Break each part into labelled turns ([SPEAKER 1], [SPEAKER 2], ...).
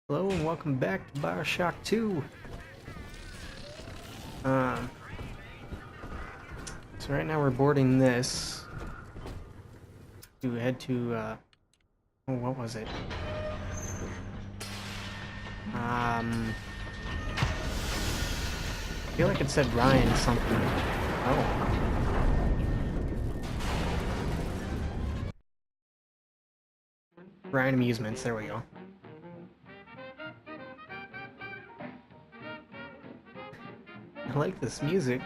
[SPEAKER 1] Hello and welcome back to Bioshock 2. So right now we're boarding this to head to, oh, what was it? I feel like it said Ryan something. Oh. Ryan Amusements, there we go. I like this music.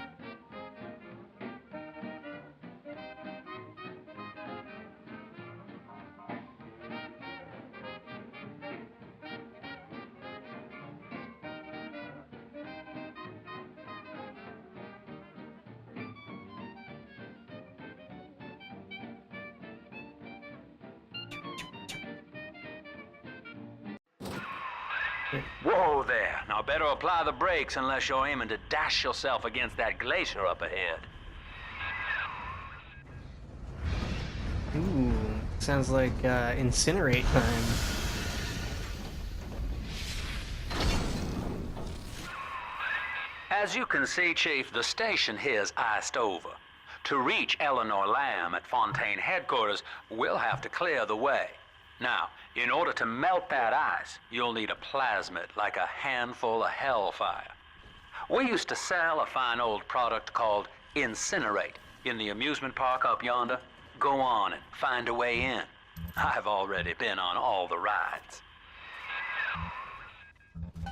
[SPEAKER 2] Whoa there. Now better apply the brakes unless you're aiming to dash yourself against that glacier up ahead.
[SPEAKER 1] Ooh, sounds like incinerate time.
[SPEAKER 2] As you can see, Chief, the station here's iced over. To reach Eleanor Lamb at Fontaine headquarters, we'll have to clear the way. Now, in order to melt that ice, you'll need a plasmid, like a handful of hellfire. We used to sell a fine old product called Incinerate in the amusement park up yonder. Go on and find a way in. I've already been on all the rides.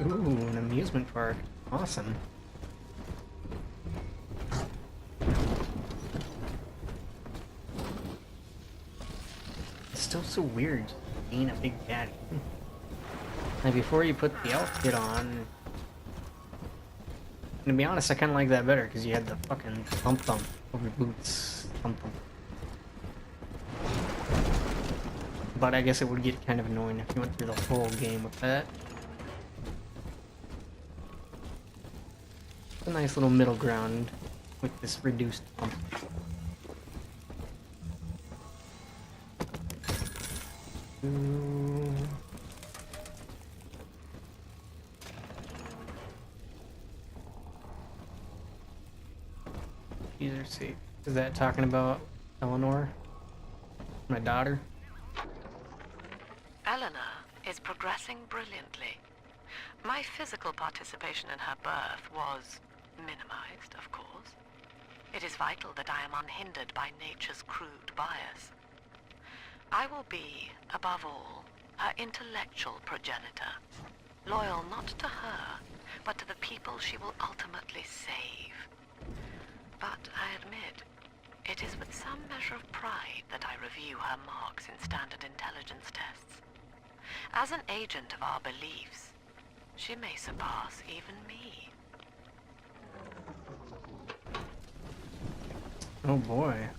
[SPEAKER 1] Ooh, an amusement park. Awesome. It's still so weird being a big daddy. Like before you put the outfit on, and to be honest, I kind of like that better because you had the fucking thump thump over your boots. Thump thump. But I guess it would get kind of annoying if you went through the whole game with that. A nice little middle ground with this reduced thump. User safe. Is that talking about Eleanor? My daughter?
[SPEAKER 3] Eleanor is progressing brilliantly. My physical participation in her birth was minimized, of course. It is vital that I am unhindered by nature's crude bias. I will be, above all, her intellectual progenitor, loyal not to her, but to the people she will ultimately save. But I admit, it is with some measure of pride that I review her marks in standard intelligence tests. As an agent of our beliefs, she may surpass even me.
[SPEAKER 1] Oh boy.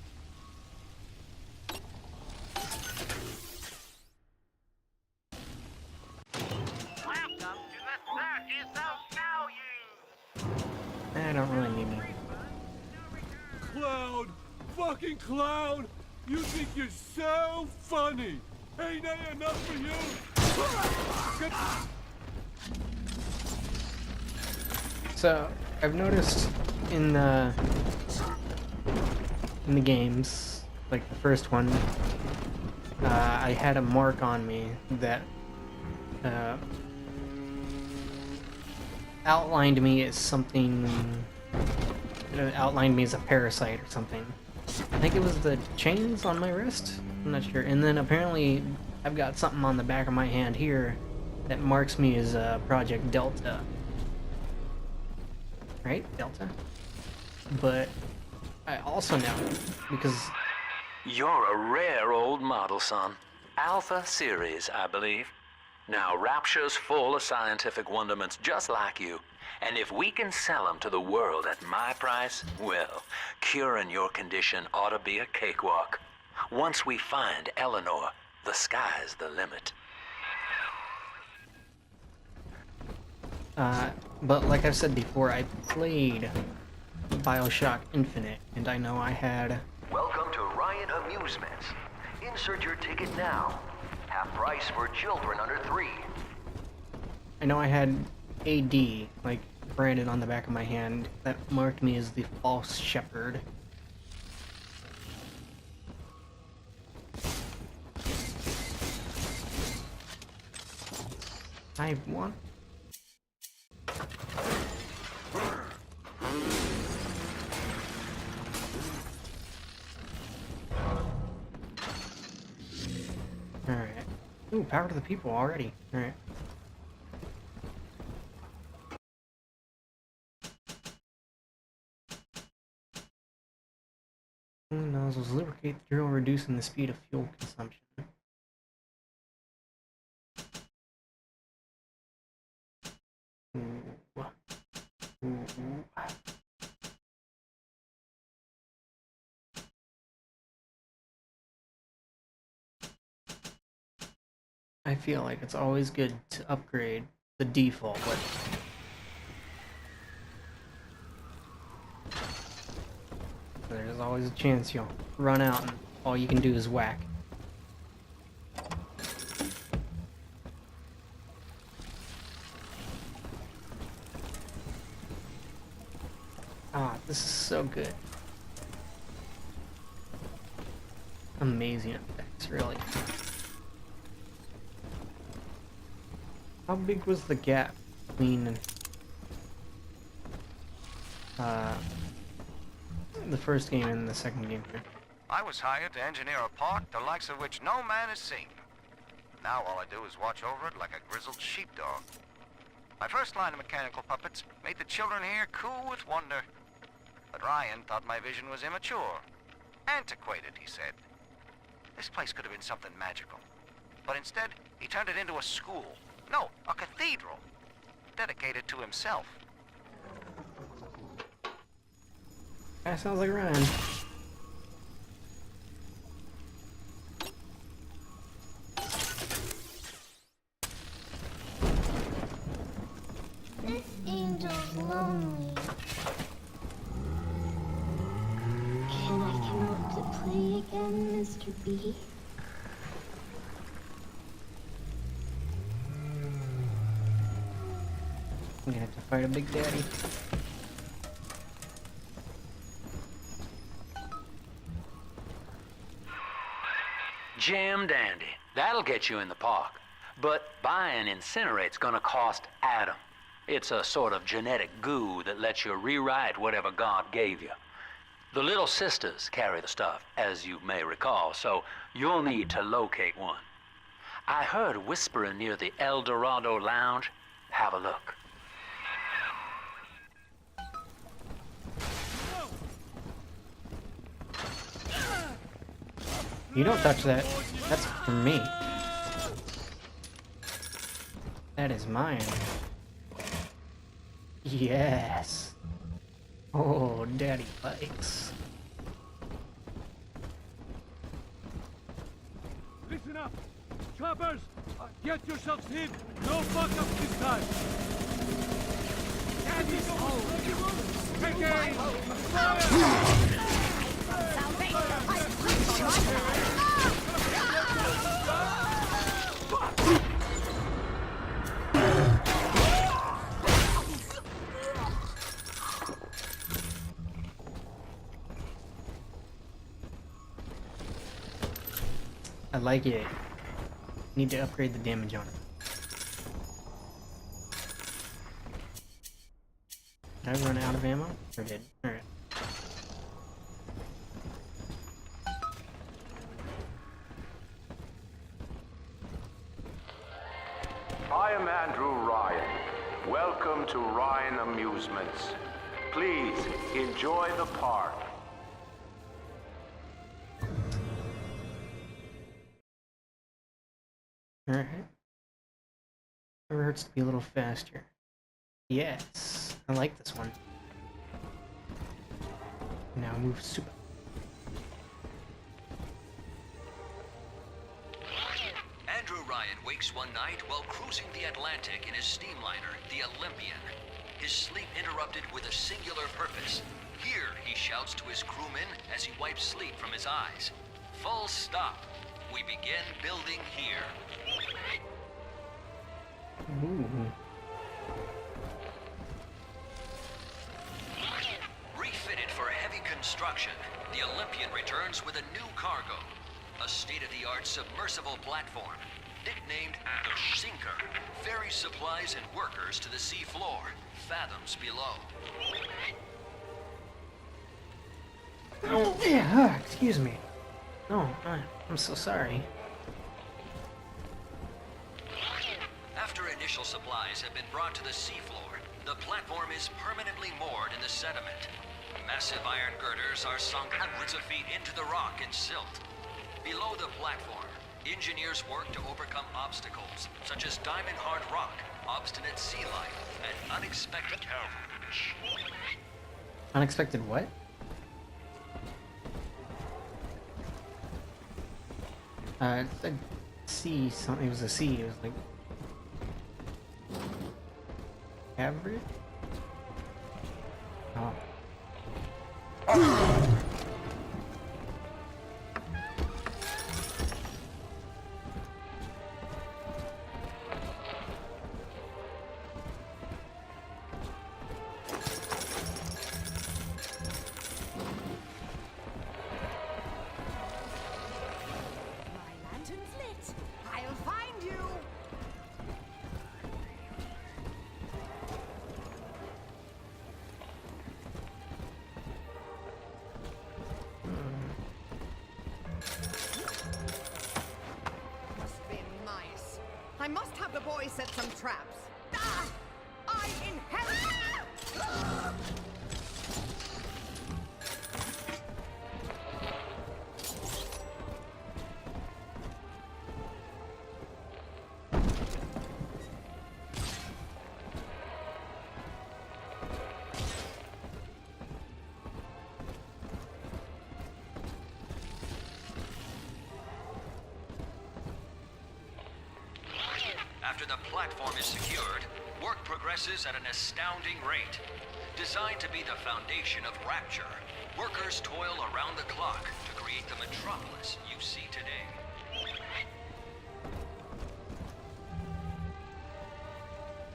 [SPEAKER 4] Welcome to the circus of value!
[SPEAKER 1] I don't really need me.
[SPEAKER 5] Cloud! Fucking Cloud! You think you're so funny! Ain't that enough for you?
[SPEAKER 1] So, I've noticed in the games, like the first one, I had a mark on me that outlined me as something. It outlined me as a parasite or something. I think it was the chains on my wrist. I'm not sure. And then apparently, I've got something on the back of my hand here that marks me as Project Delta. Right? Delta? But I also know, because...
[SPEAKER 2] You're a rare old model, son. Alpha series, I believe. Now, Rapture's full of scientific wonderments just like you. And if we can sell them to the world at my price, well, curing your condition ought to be a cakewalk. Once we find Eleanor, the sky's the limit.
[SPEAKER 1] But like I've said before, I played Bioshock Infinite, and I know I had...
[SPEAKER 6] Welcome to Ryan Amusements. Insert your ticket now. Half price for children under 3.
[SPEAKER 1] I know I had AD, like, branded on the back of my hand. That marked me as the false shepherd. I want... Alright. Ooh, power to the people already. Alright. Nozzles lubricate the drill, reducing the speed of fuel consumption. Ooh. Ooh. I feel like it's always good to upgrade the default, but there's always a chance you'll run out and all you can do is whack. Ah, this is so good. Amazing effects, really. How big was the gap between the first game and the second game here?
[SPEAKER 7] I was hired to engineer a park the likes of which no man has seen. Now all I do is watch over it like a grizzled sheepdog. My first line of mechanical puppets made the children here cool with wonder. But Ryan thought my vision was immature. Antiquated, he said. This place could have been something magical. But instead, he turned it into a school. No, a cathedral. Dedicated to himself.
[SPEAKER 1] That sounds like Ryan.
[SPEAKER 8] This angel's lonely. Can I come out to play again, Mr. B?
[SPEAKER 1] I'm gonna have to fight a big daddy.
[SPEAKER 2] Jam dandy. That'll get you in the park. But buying Incinerate's gonna cost Adam. It's a sort of genetic goo that lets you rewrite whatever God gave you. The little sisters carry the stuff, as you may recall, so you'll need to locate one. I heard whispering near the El Dorado Lounge. Have a look.
[SPEAKER 1] You don't touch that. That's for me. That is mine. Yes. Oh, daddy likes.
[SPEAKER 5] Listen up! Choppers! Get yourselves hid! No fuck-ups this time! Daddy's home! Take aim! Fire!
[SPEAKER 1] I like it. Need to upgrade the damage on it. Did I run out of ammo? Or did? Alright.
[SPEAKER 9] I am Andrew Ryan. Welcome to Ryan Amusements. Please enjoy the park.
[SPEAKER 1] Alright. Never hurts to be a little faster. Yes. I like this one. Now move super.
[SPEAKER 10] Andrew Ryan wakes one night while cruising the Atlantic in his steamliner, the Olympian. His sleep interrupted with a singular purpose. Here, he shouts to his crewmen as he wipes sleep from his eyes. Full stop. We begin building here.
[SPEAKER 1] Ooh.
[SPEAKER 10] production, the Olympian returns with a new cargo. A state-of-the-art submersible platform, nicknamed the Sinker, ferries supplies and workers to the sea floor, fathoms below.
[SPEAKER 1] Oh, yeah, excuse me. No, I'm so sorry.
[SPEAKER 10] After initial supplies have been brought to the seafloor, the platform is permanently moored in the sediment. Massive iron girders are sunk hundreds of feet into the rock and silt. Below the platform, engineers work to overcome obstacles, such as diamond-hard rock, obstinate sea life, and unexpected caravans.
[SPEAKER 1] Unexpected what? It said sea something. It was a sea. It was like average. Oh.
[SPEAKER 11] I must have the boy set some traps. Ah! I inherit!
[SPEAKER 10] After the platform is secured, work progresses at an astounding rate. Designed to be the foundation of Rapture, workers toil around the clock to create the metropolis you see today.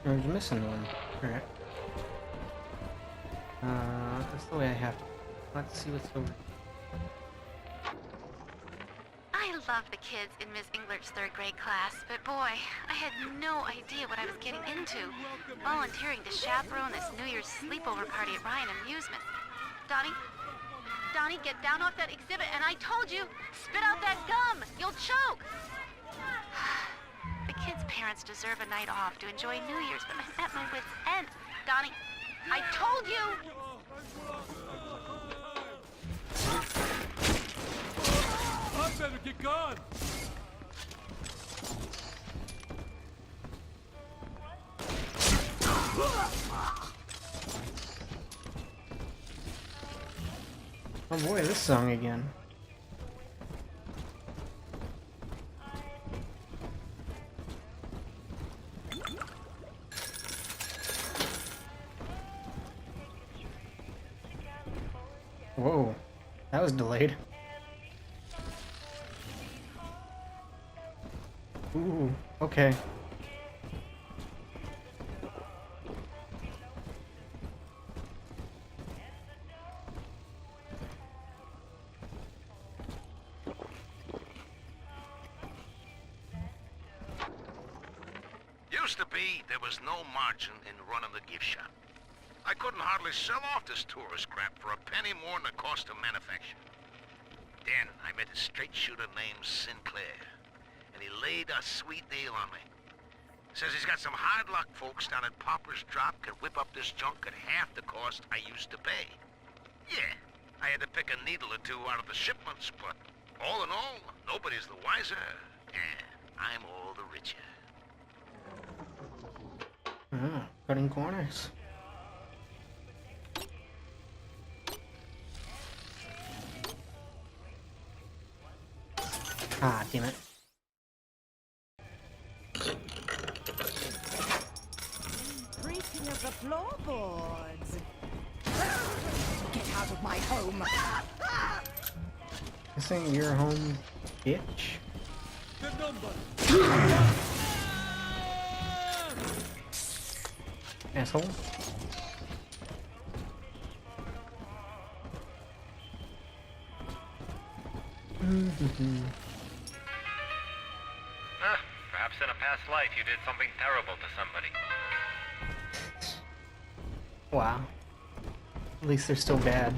[SPEAKER 1] There's missing one. Correct. That's the way I have to. Let's see what's over.
[SPEAKER 12] I love the kids in Miss Englert's third grade class, but boy, I had no idea what I was getting into. Volunteering to chaperone this New Year's sleepover party at Ryan Amusement. Donnie, get down off that exhibit, and I told you, spit out that gum! You'll choke! The kids' parents deserve a night off to enjoy New Year's, but I'm at my wit's end. Donnie, I told you!
[SPEAKER 5] I better get gone.
[SPEAKER 1] Oh boy, this song again. Whoa, that was delayed. Ooh, okay.
[SPEAKER 7] Used to be, there was no margin in running the gift shop. I couldn't hardly sell off this tourist crap for a penny more than the cost of manufacture. Then I met a straight shooter named Sinclair, and he laid a sweet deal on me. Says he's got some hard luck folks down at Popper's Drop can whip up this junk at half the cost I used to pay. Yeah, I had to pick a needle or two out of the shipments, but all in all, nobody's the wiser, and I'm all the richer.
[SPEAKER 1] Cutting corners. Ah, damn it.
[SPEAKER 11] Creaking of the floorboards. Get out of my home.
[SPEAKER 1] This ain't your home, bitch.
[SPEAKER 5] The number.
[SPEAKER 1] Asshole.
[SPEAKER 4] Perhaps in a past life you did something terrible to somebody.
[SPEAKER 1] Wow. At least they're still bad.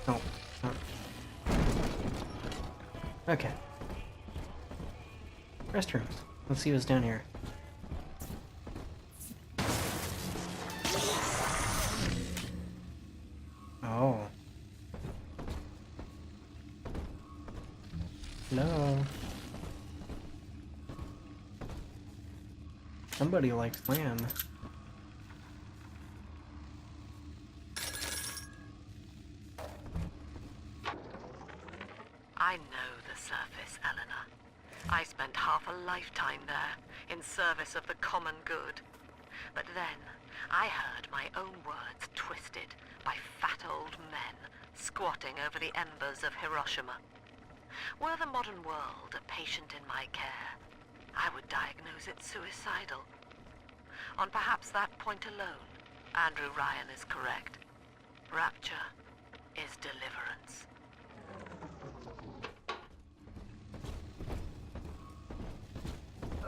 [SPEAKER 1] Oh. Okay. Restrooms. Let's see what's down here. Oh. Hello. Somebody likes lamb.
[SPEAKER 3] I know the surface, Eleanor. I spent half a lifetime there, in service of the common good. But then, I heard my own words twisted by fat old men squatting over the embers of Hiroshima. Were the modern world a patient in my care, I would diagnose it suicidal. On perhaps that point alone, Andrew Ryan is correct. Rapture is deliverance.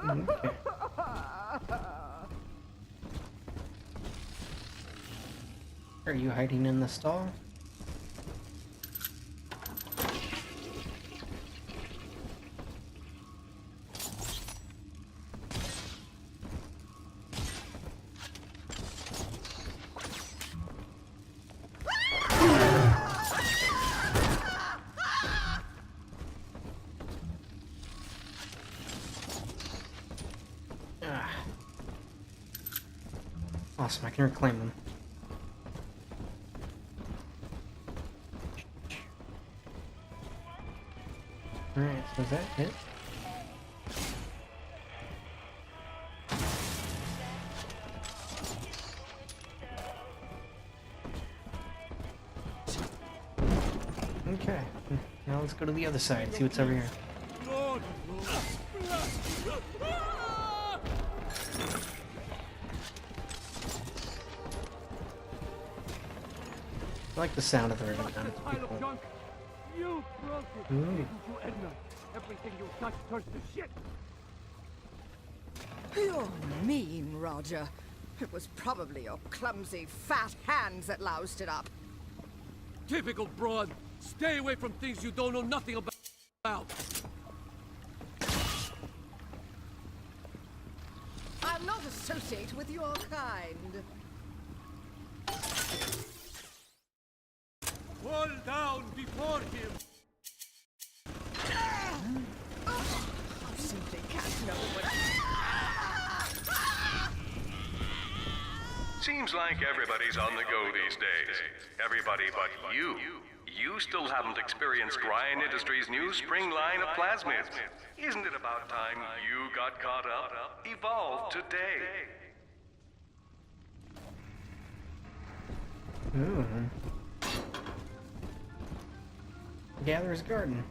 [SPEAKER 1] Okay. Are you hiding in the stall? Awesome, I can reclaim them. Alright, so is that it? Okay, now let's go to the other side, see what's over here. I like the sound of the river gun. It's pretty cool.
[SPEAKER 5] You broke it, didn't you, Edna? Everything you touch turns to shit.
[SPEAKER 11] You're mean, Roger. It was probably your clumsy, fat hands that loused it up.
[SPEAKER 5] Typical broad. Stay away from things you don't know nothing about.
[SPEAKER 11] I'll not associate with your kind.
[SPEAKER 5] Fall down before him.
[SPEAKER 11] I simply can't know what...
[SPEAKER 13] Seems like everybody's on the go these days. Everybody but you. You still haven't experienced Ryan Industries' new spring line of plasmids. Isn't it about time you got caught up? Evolve today.
[SPEAKER 1] Ooh. Gatherer's Garden.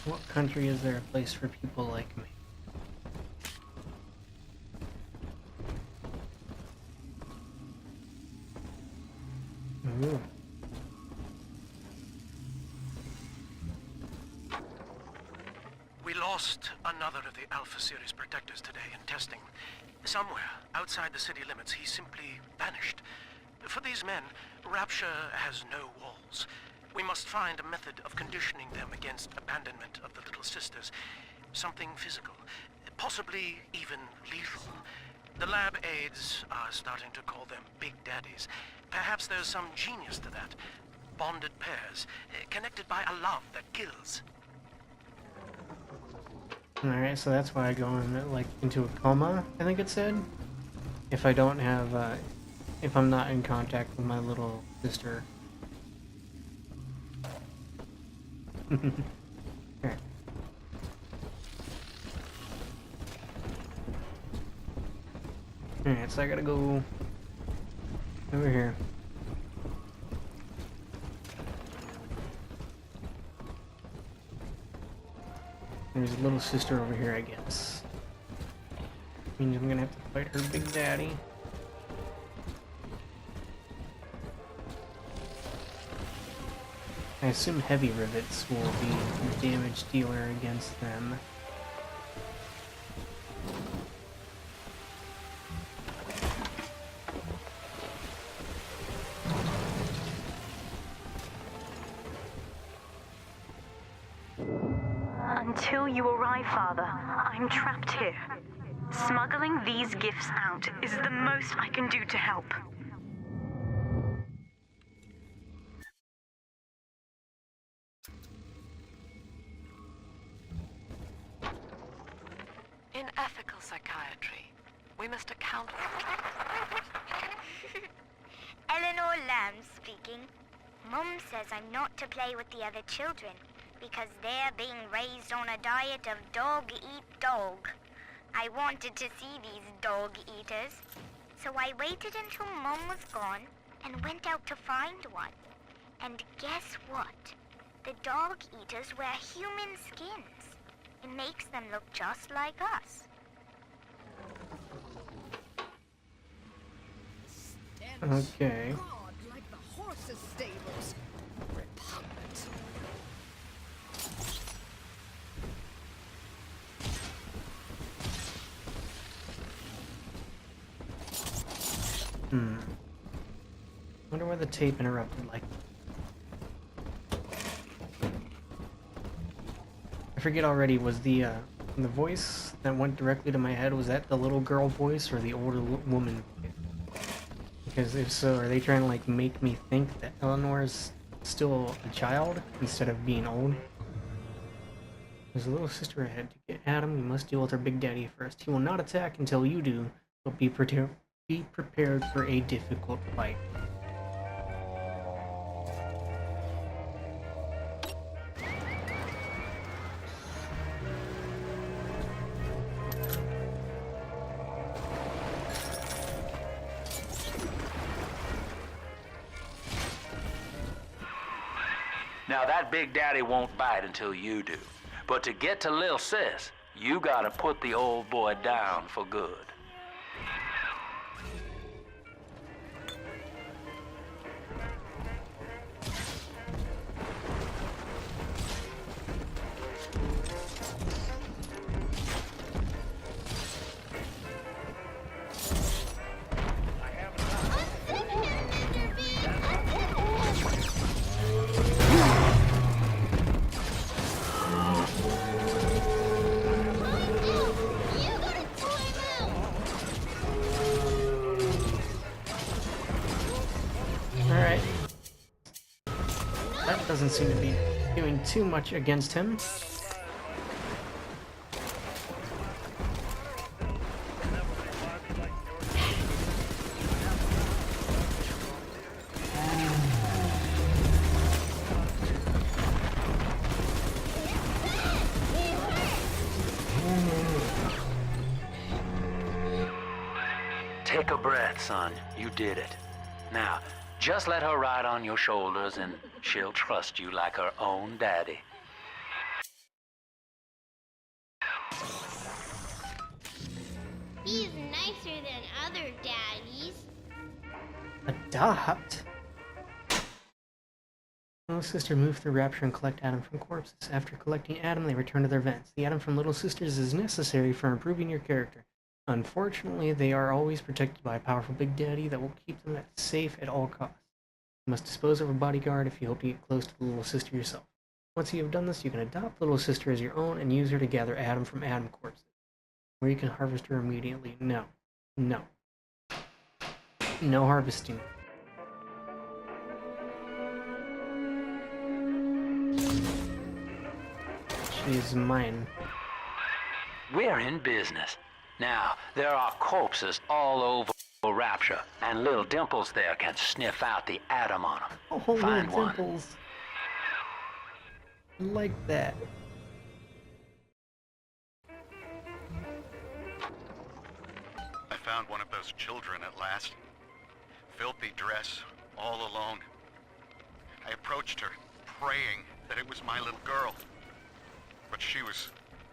[SPEAKER 1] What country is there a place for people like me? Ooh.
[SPEAKER 14] We lost another of the Alpha Series protectors today in testing. Somewhere outside the city limits, he simply vanished. For these men, Rapture has no walls. We must find a method of conditioning them against abandonment of the Little Sisters. Something physical, possibly even lethal. The lab aides are starting to call them Big Daddies. Perhaps there's some genius to that. Bonded pairs, connected by a love that kills.
[SPEAKER 1] Alright, so that's why I go in, like, into a coma, I think it said. If I don't have, if I'm not in contact with my little sister. Alright. Alright, so I gotta go over here. There's a little sister over here, I guess. Means I'm gonna have to fight her big daddy. I assume heavy rivets will be the damage dealer against them.
[SPEAKER 15] Until you arrive, Father, I'm trapped here. Smuggling these gifts out is the most I can do to help.
[SPEAKER 3] In ethical psychiatry, we must account for...
[SPEAKER 16] Eleanor Lamb speaking. Mum says I'm not to play with the other children because they're being raised on a diet of dog-eat-dog. I wanted to see these dog-eaters, so I waited until Mum was gone and went out to find one. And guess what? The dog-eaters wear human skins. It makes them look just like us.
[SPEAKER 1] Okay.
[SPEAKER 11] God, like the horses' stables. Repugnant.
[SPEAKER 1] Wonder why the tape interrupted like. I forget already. Was the voice that went directly to my head, was that the little girl voice or the older woman voice? Because if so, are they trying to like make me think that Eleanor's still a child instead of being old? There's a little sister ahead. To get Adam, you must deal with our big daddy first. He will not attack until you do, but be prepared for a difficult fight.
[SPEAKER 2] Now that big daddy won't bite until you do. But to get to Lil Sis, you gotta put the old boy down for good.
[SPEAKER 1] Alright. That doesn't seem to be doing too much against him.
[SPEAKER 2] Take a breath, son. You did it. Now, just let her ride on your shoulders and she'll trust you like her own daddy.
[SPEAKER 8] He's nicer than other daddies.
[SPEAKER 1] Adopt? Little Sister moved through Rapture and collect Adam from corpses. After collecting Adam, they return to their vents. The Adam from Little Sisters is necessary for improving your character. Unfortunately, they are always protected by a powerful Big Daddy that will keep them safe at all costs. You must dispose of a bodyguard if you hope to get close to the Little Sister yourself. Once you have done this, you can adopt the Little Sister as your own and use her to gather Adam from Adam corpses. Or you can harvest her immediately. No. No. No harvesting. She is mine.
[SPEAKER 2] We're in business. Now, there are corpses all over Rapture, and little Dimples there can sniff out the Adam on them.
[SPEAKER 1] Oh,
[SPEAKER 2] Find
[SPEAKER 1] little
[SPEAKER 2] one.
[SPEAKER 1] Dimples. Like that.
[SPEAKER 7] I found one of those children at last. Filthy dress, all alone. I approached her, praying that it was my little girl. But she was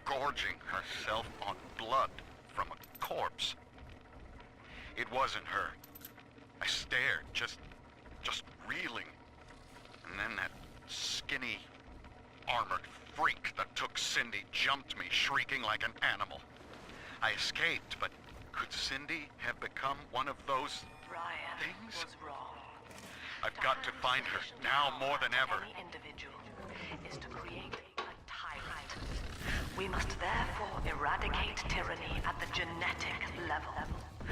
[SPEAKER 7] gorging herself on blood from a corpse. It wasn't her. I stared, just reeling. And then that skinny, armored freak that took Cindy jumped me, shrieking like an animal. I escaped, but could Cindy have become one of those things?
[SPEAKER 3] Was wrong.
[SPEAKER 7] I've got to find her, now more than ever.
[SPEAKER 3] Any individual is to create a tyrant. We must therefore eradicate tyranny at the genetic level.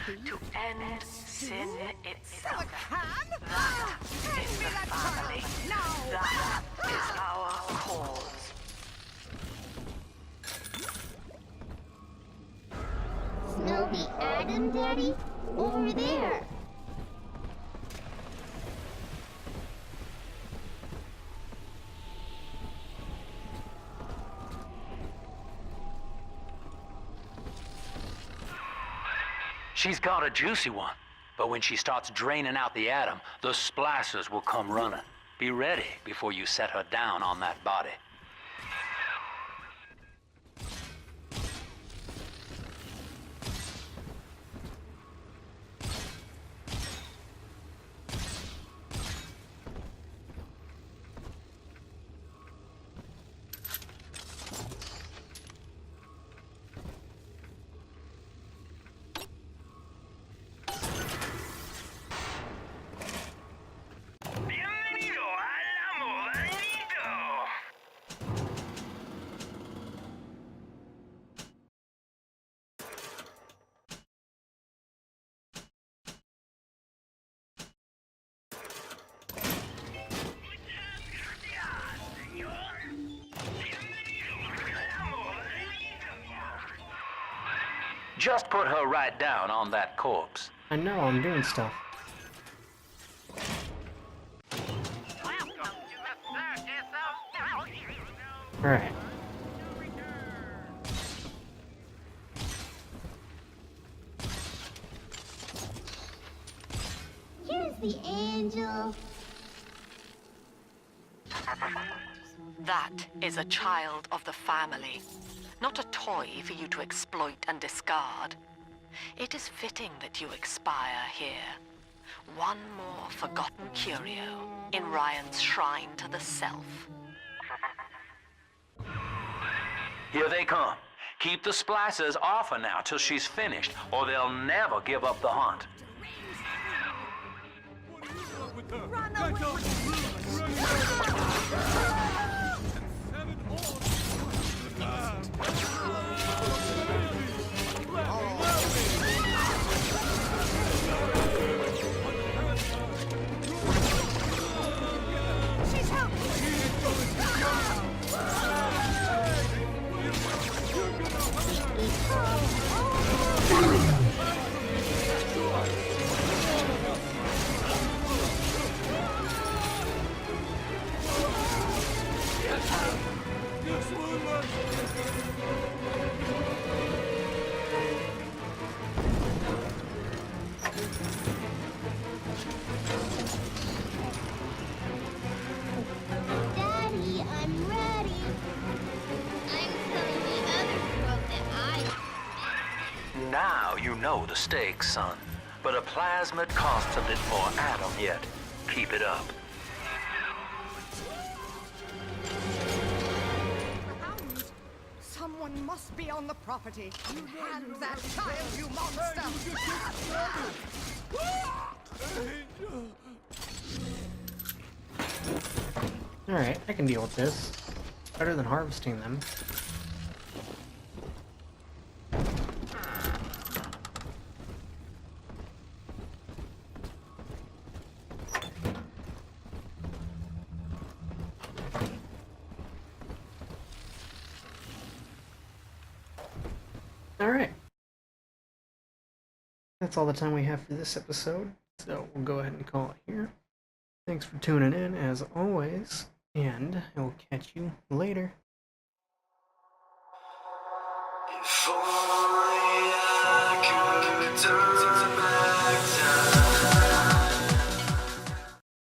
[SPEAKER 3] To end sin itself. That is the family. That is our cause.
[SPEAKER 8] Snowy Adam, Daddy? Over there.
[SPEAKER 2] She's got a juicy one, but when she starts draining out the atom, the splicers will come running. Be ready before you set her down on that body. Just put her right down on that corpse.
[SPEAKER 1] I know, I'm doing stuff. Alright.
[SPEAKER 8] Here's the angel.
[SPEAKER 3] That is a child of the family, not a toy for you to exploit and discard. It is fitting that you expire here. One more forgotten curio in Ryan's shrine to the self.
[SPEAKER 2] Here they come. Keep the splicers off her now till she's finished, or they'll never give up the hunt.
[SPEAKER 11] Run away!
[SPEAKER 8] Daddy, I'm ready. I'm telling the other girl that
[SPEAKER 2] Now you know the stakes, son. But a plasmid costs a bit more atom yet. Keep it up.
[SPEAKER 11] Someone must be on the property. Hand that child, you monster!
[SPEAKER 1] Alright, I can deal with this. Better than harvesting them. Alright. That's all the time we have for this episode, so we'll go ahead and call it here. Thanks for tuning in, as always, and I will catch you later.
[SPEAKER 17] If only I could turn back.